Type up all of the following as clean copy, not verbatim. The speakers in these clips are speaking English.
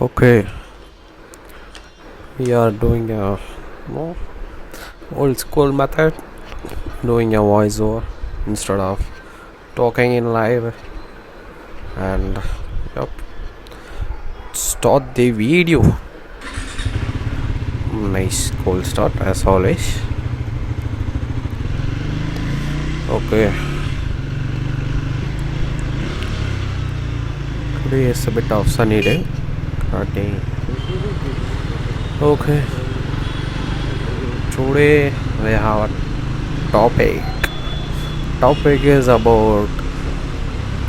Okay, we are doing a no, old school method, doing a voiceover instead of talking in live, and yep, start the video. Nice, cool start as always. Okay, today is a bit of sunny day. Okay, today we have a topic. Topic is about.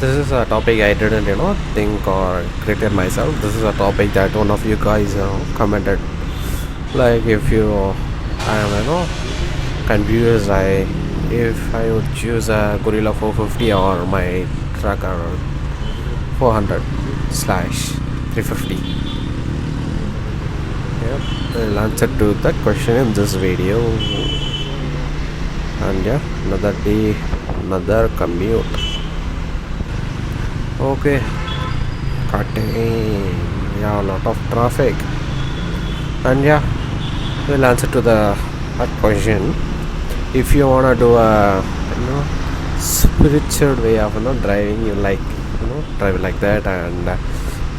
This is a topic I didn't, think or create myself. This is a topic that one of you guys, commented. Like if you, I am, confused. If I would choose a Gorilla 450 or my tracker 400 slash 350. Yep, I'll answer to that question in this video. And yeah, another day, another commute. Okay, cutting, yeah, a lot of traffic. And yeah, we'll answer to that question. If you wanna do a spiritual way of driving, you like drive like that and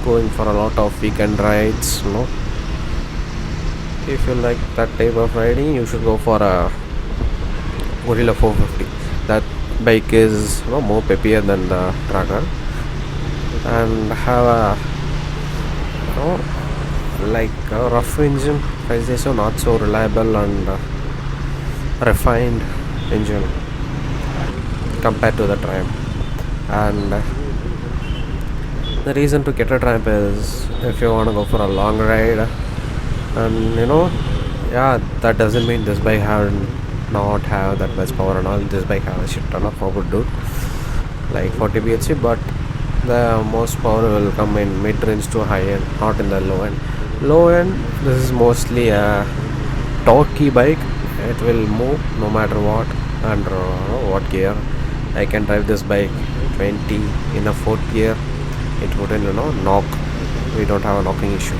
going for a lot of weekend rides. If you like that type of riding, you should go for a Gorilla 450. That bike is more peppier than the tracker and have a like a rough engine. I say so, not so reliable and refined engine compared to the Triumph. And the reason to get a Triumph is if you want to go for a long ride, and yeah, that doesn't mean this bike not have that much power and all. This bike has a shit ton of power, dude, like 40 bhp, but the most power will come in mid-range to high-end, not in the low-end. Low-end, this is mostly a torquey bike. It will move no matter what and what gear. I can drive this bike 20 in a 4th gear. It wouldn't knock. We don't have a knocking issue.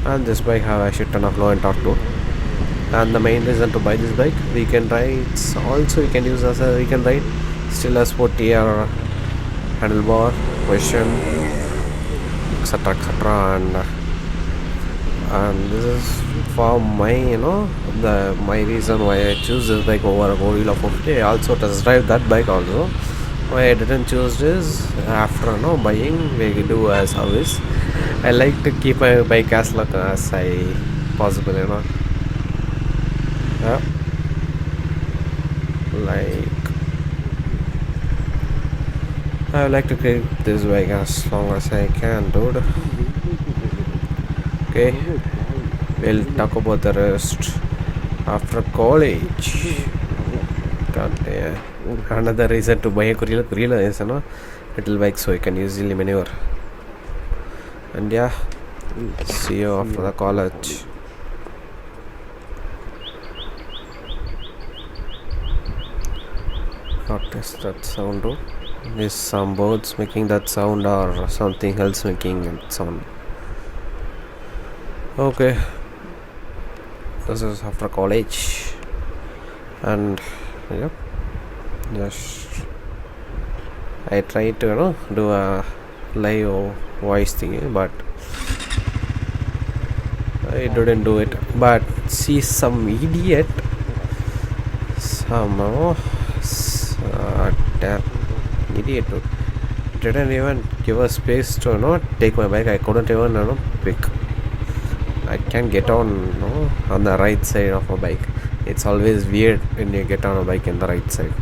And this bike have a shit ton of low-end torque too. And the main reason to buy this bike, weekend rides also we can use as a weekend ride. Still a sportier handlebar position, etc. And this is for my my reason why I choose this bike over a Gorilla 450. I also test drive that bike also. Why I didn't choose this, after buying, we do a service. I like to keep my bike as long as I possible, yeah, like I like to keep this bike as long as I can, dude. Okay, we'll talk about the rest after college. God, yeah. Another reason to buy a Guerrilla is little bike so you can easily maneuver. And yeah, see you after the college. What is that sound? Is some birds making that sound or something else making that sound? Okay, this is after college, and yep, just I tried to do a live voice thing, but I didn't do it. But see, some idiot, some idiot didn't even give a space to take my bike. I couldn't even pick. I can get on the right side of a bike. It's always weird when you get on a bike in the right side.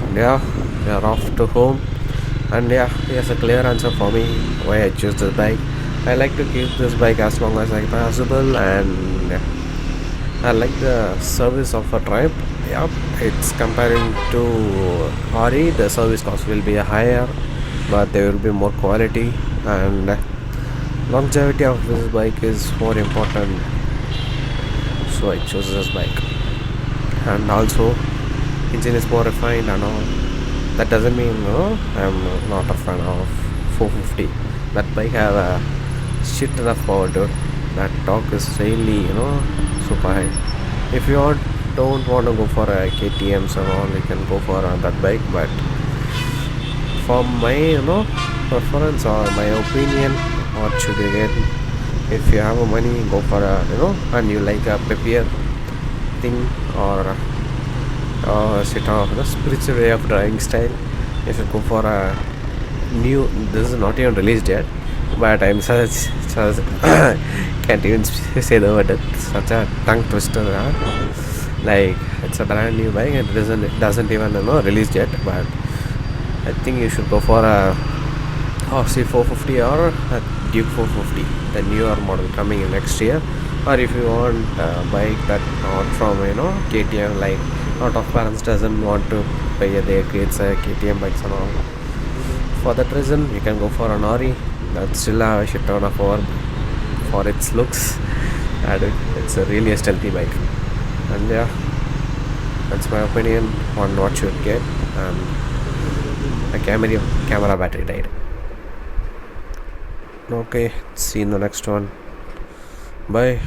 And yeah, we are off to home. And yeah, here's a clear answer for me why I choose this bike. I like to keep this bike as long as I possible, and I like the service of a Triumph. Yep, it's comparing to RE, the service cost will be higher, but there will be more quality, and longevity of this bike is more important, so I chose this bike. And also engine is more refined and all. That doesn't mean I'm not a fan of 450. That bike have a shit enough power, dude. That torque is really, super high. If you don't want to go for a KTMs and all, you can go for that bike. But for my, preference or my opinion, what should you get? If you have money, go for a, and you like a peppier thing, or sit on the spiritual way of driving style, you should go for a new. This is not even released yet, but I'm such can't even say the word. It's such a tongue twister. Like, it's a brand new bike and it doesn't even released yet. But I think you should go for a RC 450 or a Duke 450, the newer model coming in next year. Or if you want a bike that not from KTM, like a lot of parents doesn't want to pay their kids KTM bikes and all. For that reason, you can go for an RE that still have a shit ton of power for its looks, and it's a really stealthy bike. And yeah, that's my opinion on what you should get. And the camera battery died. Okay, see you in the next one. Bye.